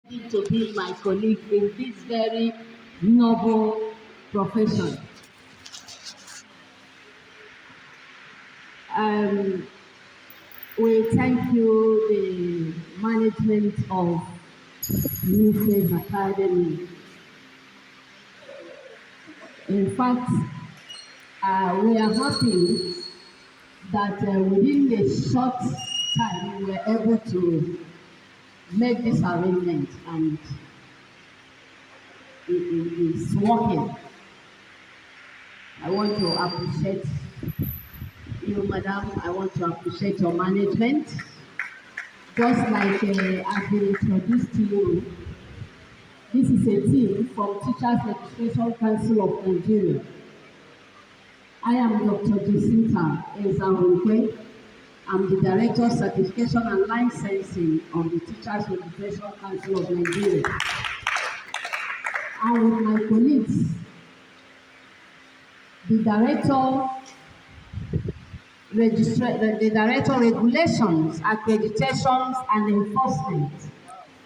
To be my colleague in this very noble profession. We thank you, the management of Newphase Academy. In fact, we are happy that within a short time we were able to make this arrangement, and it is working. I want to appreciate you, madam. I want to appreciate your management. Just like I've been introduced to you, this is a team from Teachers Registration Council of Nigeria. I am Dr. Jacinta Ezawonke. I'm the Director of Certification and Licensing of the Teachers Registration Council of Nigeria. And with my colleagues, the Director Regulations, Accreditations and Enforcement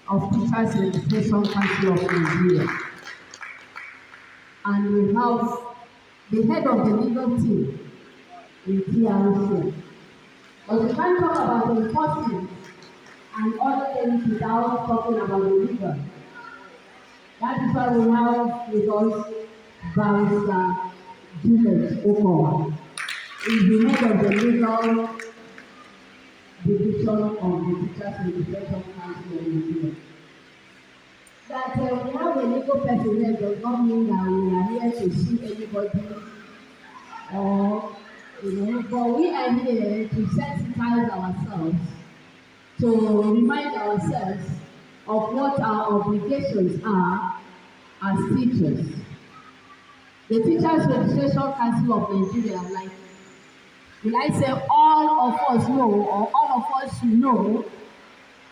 of Teachers Registration Council of Nigeria. And we have the head of the legal team in TRCN. But we can't talk about the enforcement and other things without talking about the legal. That is why we have with us Barrister Juliet Okowa. Is the head of the legal division of the Teachers Registration Council of Nigeria. That we have a legal person here does not mean that we are here to sue anybody, or but we are here to sensitize ourselves, to remind ourselves of what our obligations are as teachers. The Teachers Registration Council of Nigeria, like, will I say all of us know, or all of us should know,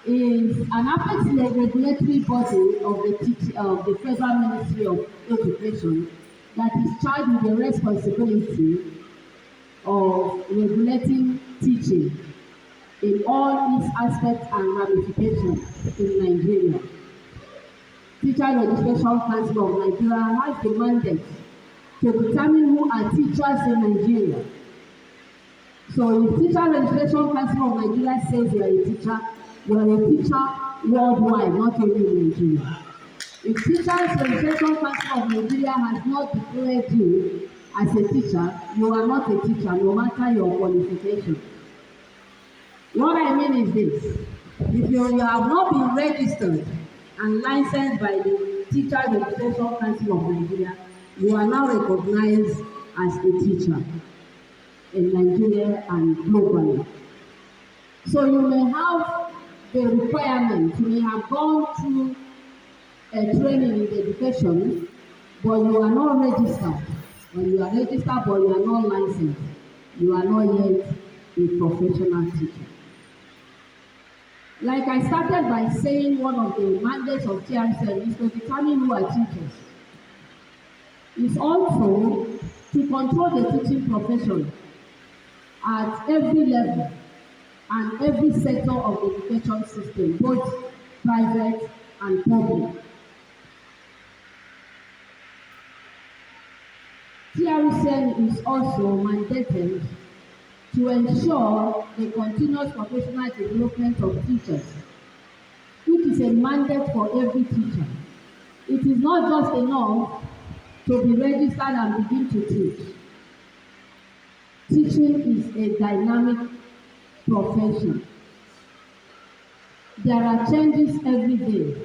is an apex regulatory body of the Federal Ministry of Education that is charged with the responsibility of regulating teaching in all its aspects and ramifications in Nigeria. Teacher Registration Council of Nigeria has the mandate to determine who are teachers in Nigeria. So if Teacher Registration Council of Nigeria says you are a teacher worldwide, not only in Nigeria. If Teachers Registration Council of Nigeria has not declared you as a teacher, you are not a teacher, no matter your qualification. What I mean is this: if you have not been registered and licensed by the Teacher Registration Council of Nigeria, you are now recognized as a teacher in Nigeria and globally. So you may have the requirement, you may have gone through a training in education, but you are not registered. When you are registered but you are not licensed, you are not yet a professional teacher. Like I started by saying, one of the mandates of TRCN is to determine who are teachers. It's also to control the teaching profession at every level and every sector of the education system, both private and public. TRCN is also mandated to ensure the continuous professional development of teachers, which is a mandate for every teacher. It is not just enough to be registered and begin to teach. Teaching is a dynamic profession. There are changes every day,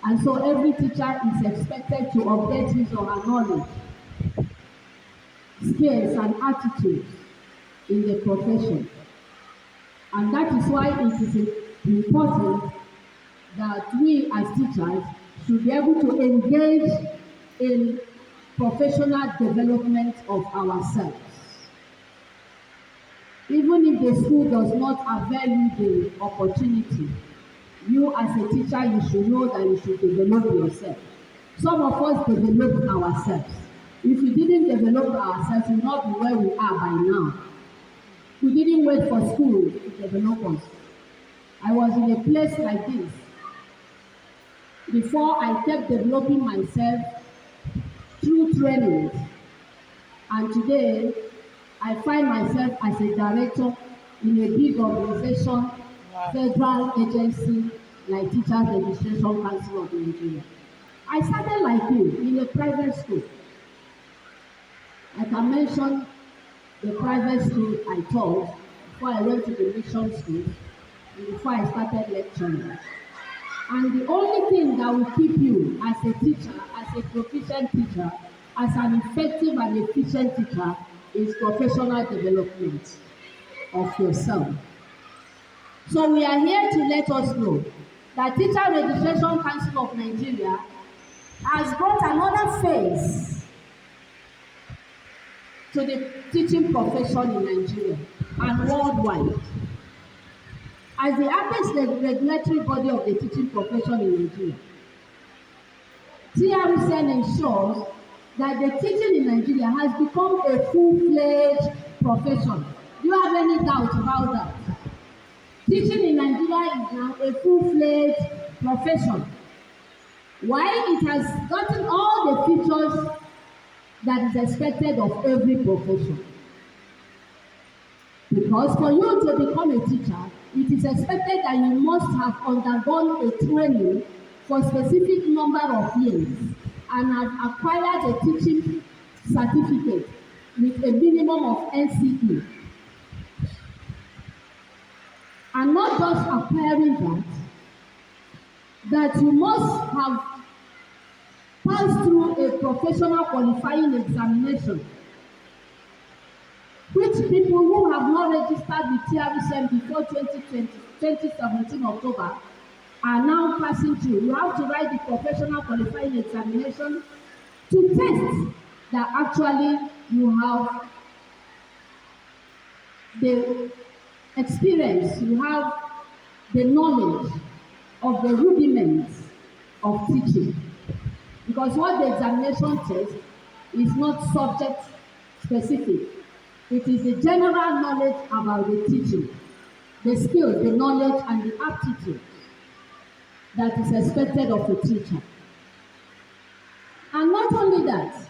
and so every teacher is expected to update his or her knowledge, skills, and attitudes in the profession. And that is why it is important that we as teachers should be able to engage in professional development of ourselves. Even if the school does not avail you the opportunity, you as a teacher, you should know that you should develop yourself. Some of us develop ourselves. If we didn't develop ourselves, we would not be where we are by now. We didn't wait for school to develop us. I was in a place like this before I kept developing myself through trainings. And today, I find myself as a director in a big organization, federal agency like Teachers Registration Council of Nigeria. I started like you in a private school. I can mention the private school I taught before I went to the mission school and before I started lecturing. And the only thing that will keep you as a teacher, as a proficient teacher, as an effective and efficient teacher is professional development of yourself. So we are here to let us know that Teacher Registration Council of Nigeria has brought another face to the teaching profession in Nigeria and worldwide. As the apex regulatory body of the teaching profession in Nigeria, TRCN ensures that the teaching in Nigeria has become a full-fledged profession. Do you have any doubt about that? Teaching in Nigeria is now a full-fledged profession. Why? It has gotten all the features that is expected of every profession. Because for you to become a teacher, it is expected that you must have undergone a training for a specific number of years and have acquired a teaching certificate with a minimum of NCE. And not just acquiring that you must have passed through a professional qualifying examination, which people who have not registered with TRCN before 2017 October are now passing through. You have to write the professional qualifying examination to test that actually you have the experience, you have the knowledge of the rudiments of teaching. Because what the examination tests is not subject specific. It is the general knowledge about the teaching, the skills, the knowledge, and the aptitude that is expected of a teacher. And not only that,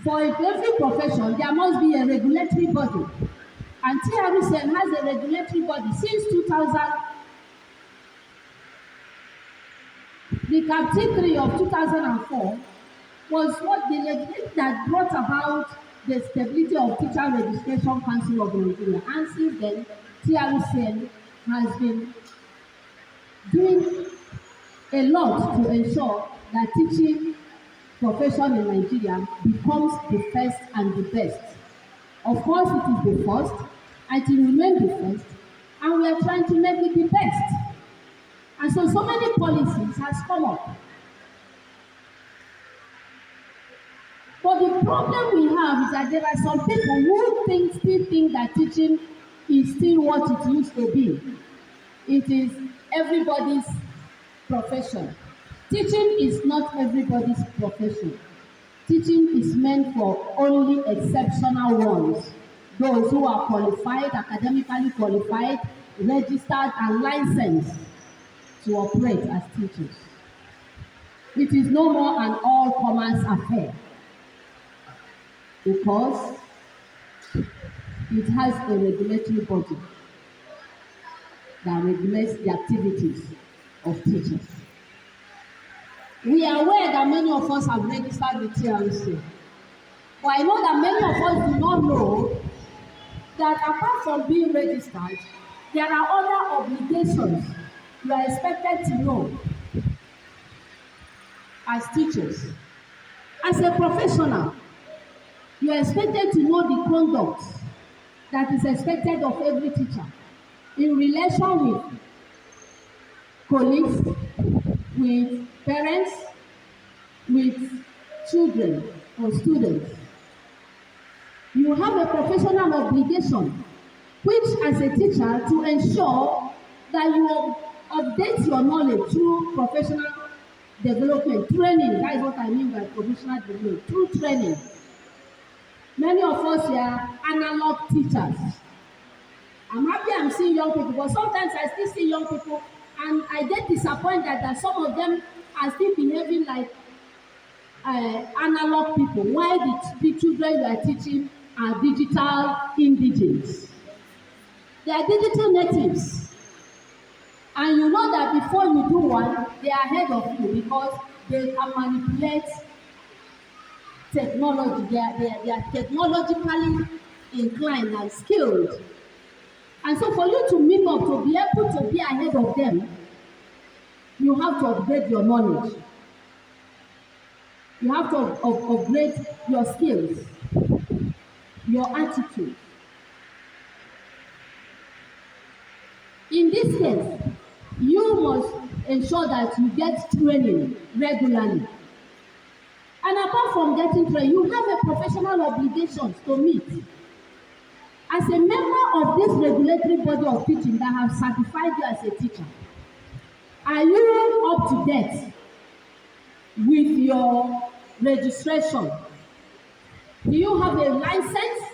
for every profession, there must be a regulatory body. And TRCN has a regulatory body since 2000. The Captain 3 of 2004 was what the legislation that brought about the stability of Teacher Registration Council of Nigeria. And since then, TRCN has been doing a lot to ensure that teaching profession in Nigeria becomes the first and the best. Of course, it is the first, and it will remain the first, and we are trying to make it the best. And so many policies has come up. But the problem we have is that there are some people who still think that teaching is still what it used to be. It is everybody's profession. Teaching is not everybody's profession. Teaching is meant for only exceptional ones. Those who are qualified, academically qualified, registered and licensed to operate as teachers. It is no more an all-comers affair because it has a regulatory body that regulates the activities of teachers. We are aware that many of us have registered with TRC, but I know that many of us do not know that apart from being registered, there are other obligations you are expected to know as teachers. As a professional, you are expected to know the conduct that is expected of every teacher in relation with colleagues, with parents, with children or students. You have a professional obligation, which as a teacher to ensure that you update your knowledge through professional development, training. That is what I mean by professional development, through training. Many of us here are analog teachers. I'm happy I'm seeing young people, but sometimes I still see young people and I get disappointed that some of them are still behaving like analog people, while the children you are teaching are digital indigents. They are digital natives. And you know that before you do one, they are ahead of you because they can manipulate technology. They are technologically inclined and skilled. And so for you to meet up, to be able to be ahead of them, you have to upgrade your knowledge. You have to upgrade your skills, your attitude. In this case, you must ensure that you get training regularly. And apart from getting training, you have a professional obligation to meet. As a member of this regulatory body of teaching that have certified you as a teacher, are you up to date with your registration? Do you have a license?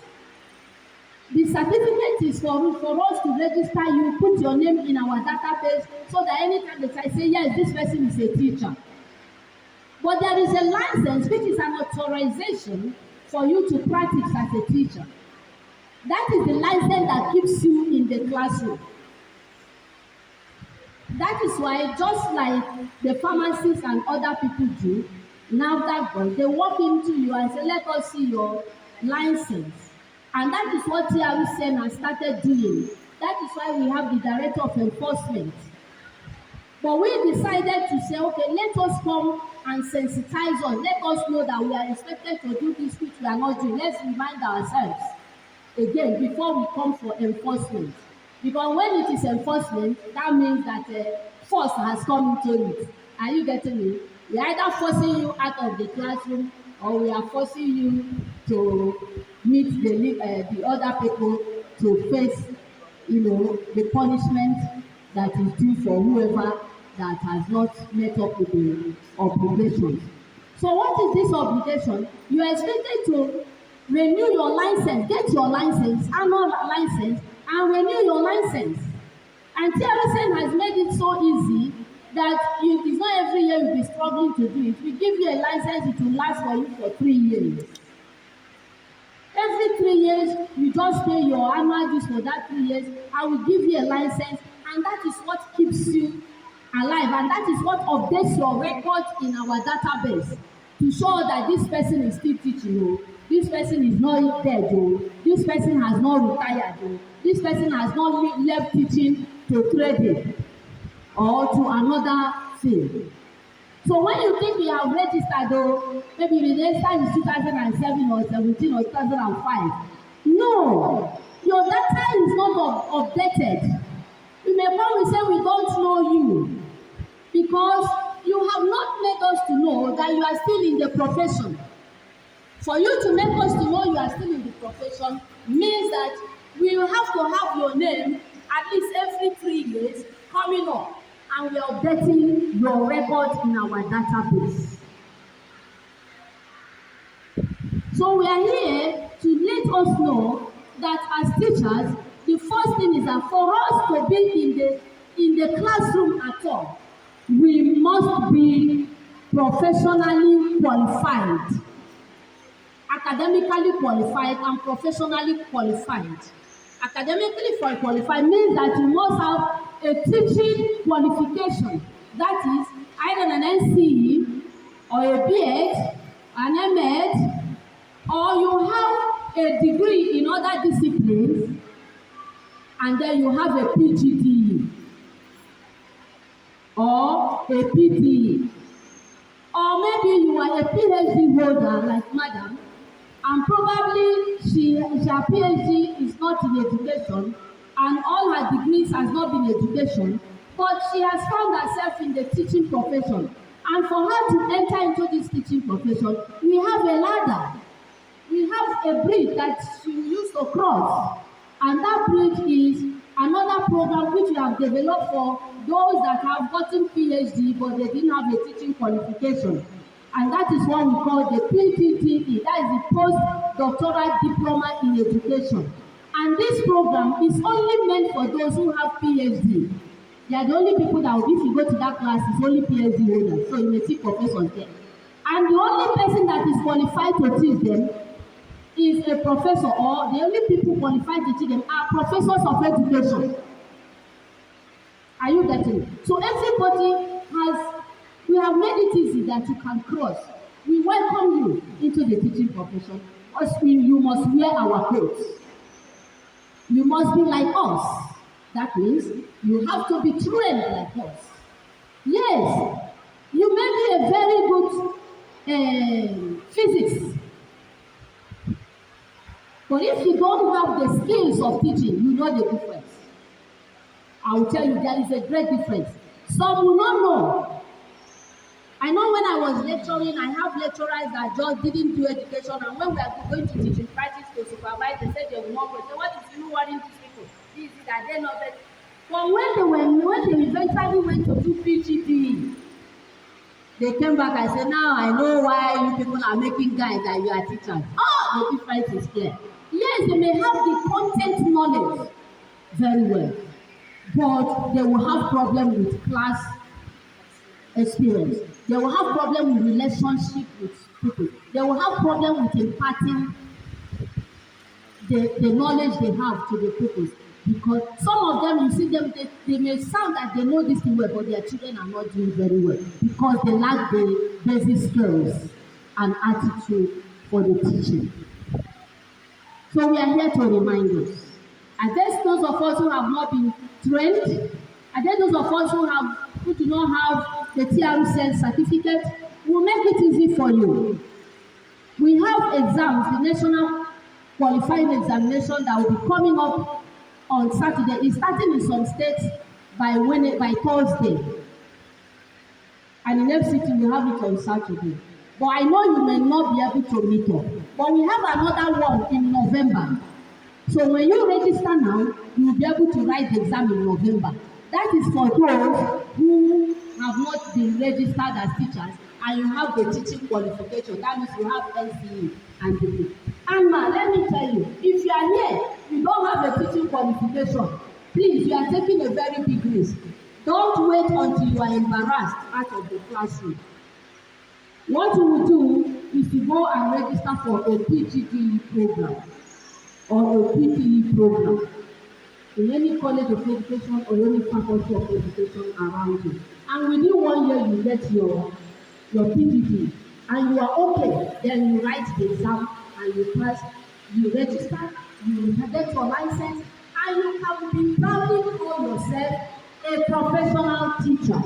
The certificate is for us to register you, put your name in our database so that anytime they say, yes, this person is a teacher. But there is a license which is an authorization for you to practice as a teacher. That is the license that keeps you in the classroom. That is why, just like the pharmacists and other people do, now that they walk into you and say, let us see your license. And that is what TRCN has started doing. That is why we have the Director of Enforcement. But we decided to say, okay, let us come and sensitize us. Let us know that we are expected to do this which we are not doing. Let's remind ourselves again before we come for enforcement. Because when it is enforcement, that means that force has come into it. Are you getting me? We are either forcing you out of the classroom or we are forcing you to meet the other people to face, the punishment that is due for whoever that has not met up with the obligations. So what is this obligation? You are expected to renew your license, get your license, annual license, and renew your license. And TRCN has made it so easy that it's not every year you'll be struggling to do it. We give you a license, it will last for you for 3 years. Every 3 years, you just pay your annual dues for that 3 years, and we give you a license, and that is what keeps you alive, and that is what updates your record in our database to show that this person is still teaching, this person is not dead, this person has not retired, this person has not left teaching to trading or to another field. So when you think you have registered, maybe you registered in 2007 or 17 or 2005, no, your data is not updated. You may probably say we don't know you because you have not made us to know that you are still in the profession. For you to make us to know you are still in the profession means that we will have to have your name at least every 3 years coming up, and we are updating your record in our database. So we are here to let us know that as teachers, the first thing is that for us to be in the classroom at all, we must be professionally qualified, academically qualified and professionally qualified. Academically qualified means that you must have a teaching qualification, that is either an NCE or a BEd, an MEd, or you have a degree in other disciplines, and then you have a PGDE or a PDE, or maybe you are a PhD holder like Madam, and probably her PhD is not in education, and all her degrees has not been education, but she has found herself in the teaching profession. And for her to enter into this teaching profession, we have a ladder. We have a bridge that she will use to cross. And that bridge is another program which we have developed for those that have gotten PhD but they didn't have a teaching qualification. And that is what we call the PTTE, that is the Postdoctoral Diploma in Education. And this program is only meant for those who have PhD. They are the only people that, if you go to that class, it's only PhD holders. So you may see professors there. And the only person that is qualified to teach them is a professor, or the only people qualified to teach them are professors of education. Are you getting it? So everybody has, we have made it easy that you can cross. We welcome you into the teaching profession. You must wear our clothes. You must be like us. That means you have to be trained like us. Yes, you may be a very good physics. But if you don't have the skills of teaching, you know the difference. I will tell you there is a great difference. Some will not know. I know when I was lecturing, I have lecturers that just didn't do education, and when we are going to teach in practice to supervise, they said they will not go. So what is even worrying these people? This is that they know that. But when they eventually went to do PGD, they came back and said, now I know why you people are making guys that you are teachers. Oh, the difference is clear. Yes, they may have the content knowledge very well, but they will have problem with class experience. They will have problem with relationship with people. They will have problem with imparting the knowledge they have to the people. Because some of them, you see them, they may sound like they know this thing well, but their children are not doing very well because they lack the basic skills and attitude for the teaching. So we are here to remind us. Are there those of us who have not been trained? Are there those of us who do not have the TRCN certificate? We'll make it easy for you. We have exams, the national qualifying examination that will be coming up on Saturday. It's starting in some states by Thursday. And in FCT, we have it on Saturday. But I know you may not be able to meet up. But we have another one in November. So when you register now, you will be able to write the exam in November. That is for those who have not been registered as teachers and you have the teaching qualification. That means you have NCE and degree. And now, let me tell you, if you are here, you don't have a teaching qualification, please, you are taking a very big risk. Don't wait until you are embarrassed out of the classroom. What you will do is to go and register for a PGDE program or a PTE program in any college of education or any faculty of education around you. And within 1 year, you get your PGD and you are okay, then you write the exam and you pass, you register, you get your license, and you can be proudly call yourself a professional teacher.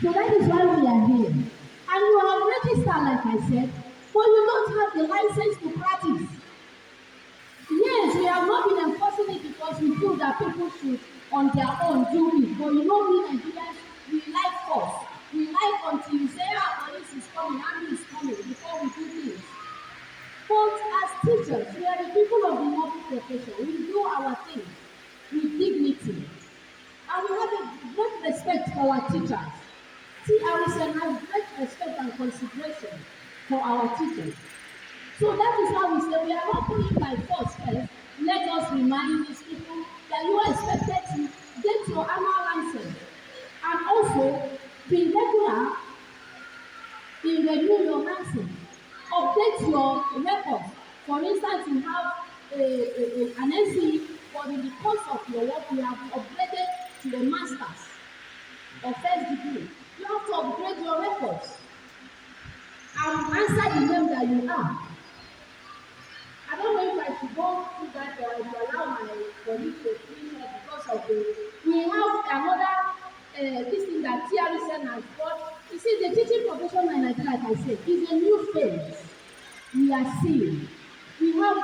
So that is why we are here. And you have registered, like I said, but you don't have the license to practice. Yes, we have not been enforcing it because we feel that people should on their own do it. But you know, we Nigerians, we like force. We like until you say, police is coming, army is coming, before we do things. But as teachers, we are the people of the noble profession. We do our things with dignity. And we have a great respect for our teachers. TRCN has great respect and consideration for our teachers. So that is how we say we are not doing by force first. Let us remind these people that you are expected to get your annual license and also be regular in renewing your license. Update your records. For instance, you have an NCE, but in the course of your work, you have upgraded to a master's or first degree. You have to upgrade your records and answer the name that you are. I don't know if I should go through that or if I allow my colleague to clean up because of we have another this thing that TRCN has got. You see, the teaching profession in Nigeria, like I said, is a new phase. We are seeing. We have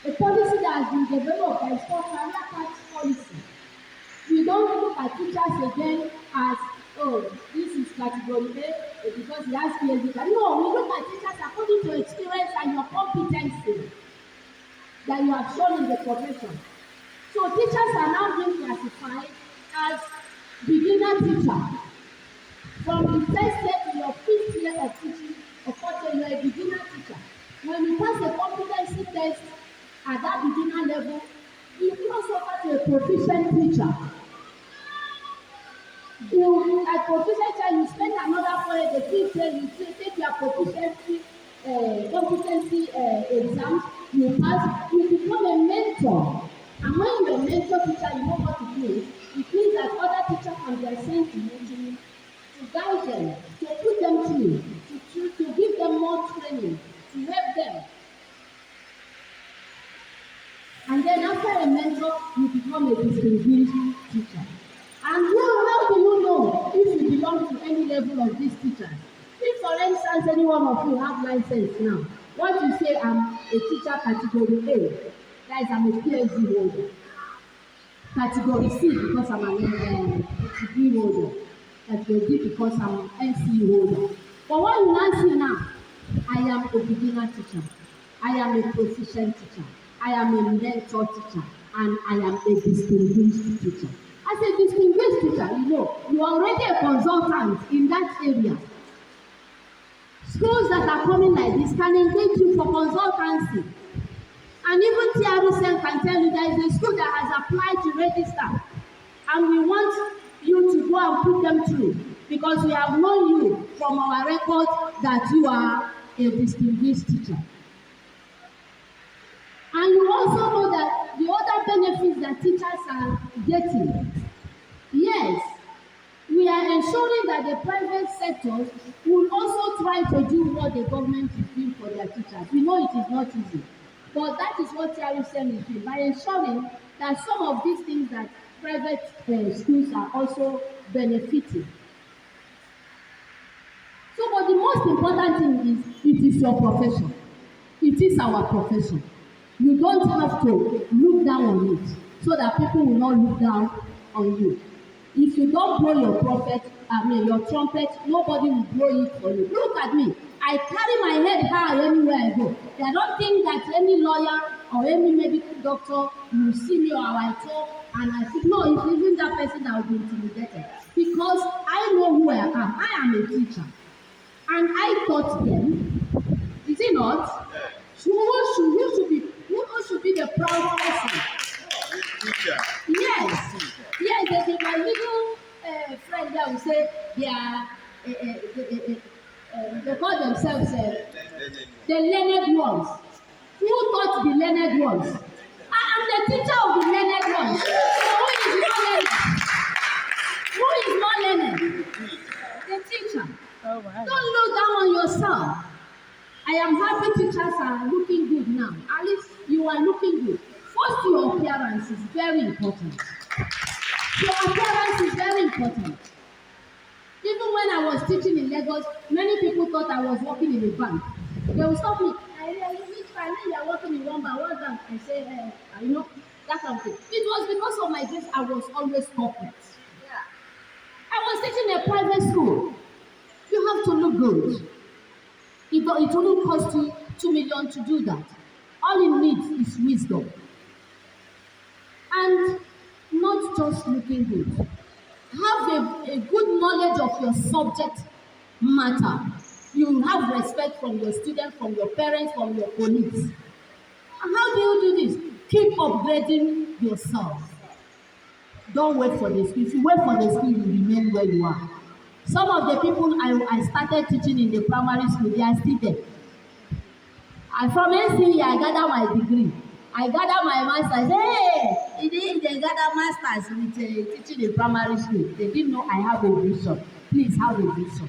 a policy that has been developed by called career path policy. We don't look at teachers again as, oh, this is category A because he has PhD. No, we look at teachers according to experience and your competency that you have shown in the profession. So teachers are now being classified as beginner teacher. From the first year to your 5th year of teaching, of course, you are a beginner teacher. When you pass a competency test at that beginner level, you You also have a proficient teacher. As proficient teacher, you spend another 4 years, the teacher you take your proficiency competency exams, you pass, you become a mentor. And when you're a mentor teacher, you know what it means. It means that other teachers can be assigned to you to guide them, to put them through, to give them more training, to help them. And then after a mentor, you become a distinguished teacher. And how do you know if you belong to any level of these teachers? If, for instance, any one of you have license now, what you say, I'm a teacher category A, that is, I'm a PhD holder. Category C, because I'm an degree holder. Category D, because I'm an NC holder. But what you now see now, I am a beginner teacher. I am a proficient teacher. I am a mentor teacher. And I am a distinguished teacher. As a distinguished teacher, you are already a consultant in that area. Schools that are coming like this can engage you for consultancy. And even TRCN can tell you there is a school that has applied to register. And we want you to go and put them through. Because we have known you from our record that you are a distinguished teacher. And you also know that the other benefits that teachers are getting. Yes, we are ensuring that the private sectors will also try to do what the government is doing for their teachers. We know it is not easy, but that is what TRCN is doing, by ensuring that some of these things that private schools are also benefiting. So, but the most important thing is, it is your profession. It is our profession. You don't have to look down on it so that people will not look down on you. If you don't blow your trumpet, nobody will blow it for you. Look at me. I carry my head high anywhere I go. I don't think that any lawyer or any medical doctor will see me or I talk and I think, no, it's even that person that will be intimidated. Because I know who I am. I am a teacher. And I taught them. Is it not? Who should be the proud person? Yes. Yes, my little friend there will say they are, they call themselves the learned ones. Who taught the learned ones? I am the teacher of the learned ones. So who is not learned? Who is not learned? The teacher. Oh, wow. Don't look down on yourself. I am happy teachers are looking good now. At least you are looking good. First, your appearance is very important. Your appearance is very important. Even when I was teaching in Lagos, many people thought I was working in a bank. They will stop me. I know you are working in one bank. I say, that kind of thing. It was because of my dress, I was always corporate. Yeah. I was teaching a private school. You have to look good. It only cost you 2 million to do that. All it needs is wisdom. And not just looking good. Have a good knowledge of your subject matter. You have respect from your students, from your parents, from your colleagues. And how do you do this? Keep upgrading yourself. Don't wait for the school. If you wait for the school, you remain where you are. Some of the people I started teaching in the primary school, they are still there. And from NCE, I gather my degree. I gather my master's. Hey, they gather masters with teaching in primary school. They didn't know I have a vision. Please have a vision.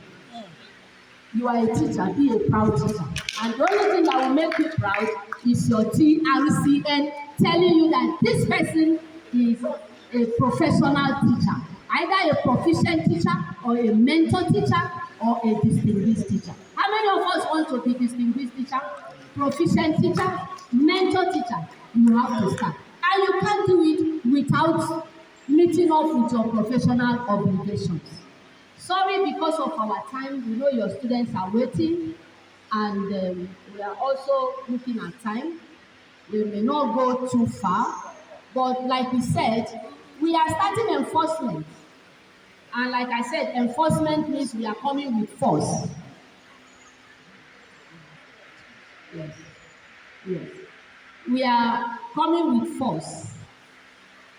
You are a teacher, be a proud teacher. And the only thing that will make you proud is your TRCN telling you that this person is a professional teacher. Either a proficient teacher or a mentor teacher or a distinguished teacher. How many of us want to be distinguished teacher, proficient teacher, mentor teacher? You have to start. And you can't do it without meeting up with your professional obligations. Sorry, because of our time, we know your students are waiting and we are also looking at time. We may not go too far, but like we said, we are starting enforcement. And like I said, enforcement means we are coming with force. Yes. We are coming with force.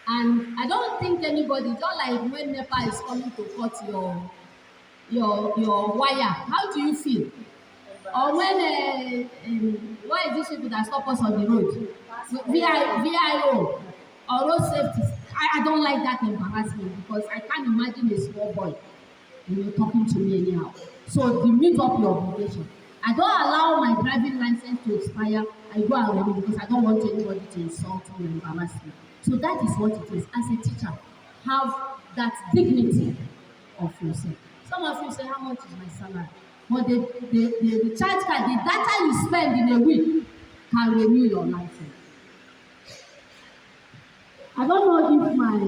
And I don't think anybody, just like when NEPA is coming to cut your wire, how do you feel? Or when why is these people that stop us on the road? VIO or road safety. I don't like that embarrassment because I can't imagine a small boy, talking to me anyhow. So you meet up your obligation. I don't allow my driving license to expire. I go and renew because I don't want anybody to insult me or embarrass me. So that is what it is. As a teacher, have that dignity of yourself. Some of you say, how much is my salary? But the recharge card, the data you spend in a week can renew your license. I don't know if my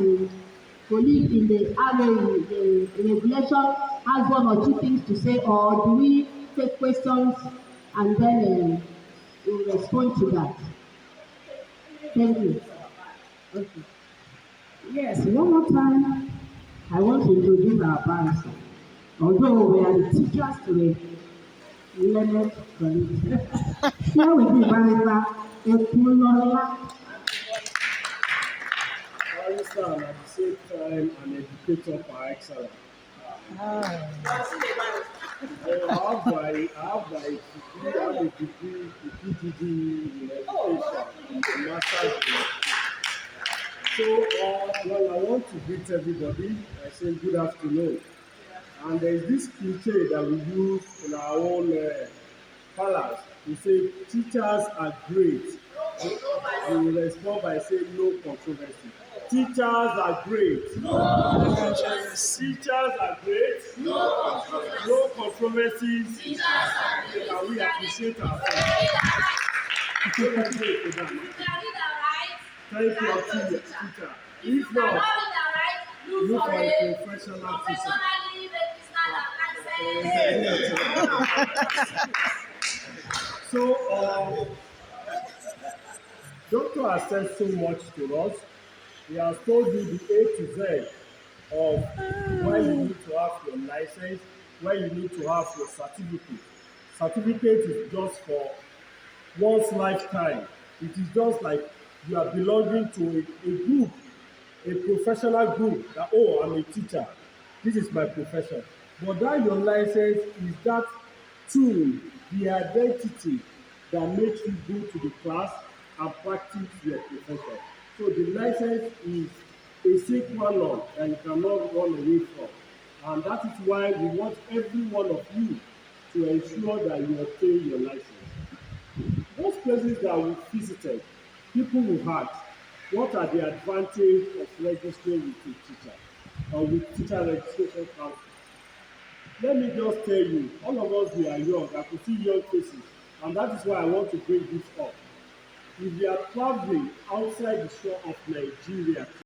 colleague in the RA, the regulation, has one or two things to say, or do we take questions and then we respond to that? Thank you. Okay. Yes, one more time, I want to introduce our barrister. Although we are the teachers today, learned colleagues. Here with me, barrister Ekulola. Barrister and at the same time an educator par excellence. I have my degree, I have a degree, a PhD in education, a master's degree. So, well, I want to greet everybody. I say good afternoon. And there is this cliche that we use in our own palace. We say teachers are great. We will respond by saying no controversy. Teachers are great. No controversy. Teachers are great. No controversies. Teachers are great. And we appreciate ourselves. So let's do it for them. Thank you, teacher. If not, look for a professional teacher. So, Doctor has said so much to us. He has told you the A to Z of why you need to have your license, why you need to have your certificate. Certificate is just for one's lifetime. It is just like you are belonging to a group, a professional group that, oh, I'm a teacher. This is my profession. But that your license is that tool, the identity that makes you go to the class and practice your profession. So the license is a sacred law that you cannot run away from. And that is why we want every one of you to ensure that you obtain your license. Those places that we visited, people will ask, what are the advantages of registering with a teacher or with teacher registration council? Let me just tell you, all of us, we are young. I could see young faces, and that is why I want to bring this up. If you are traveling outside the shore of Nigeria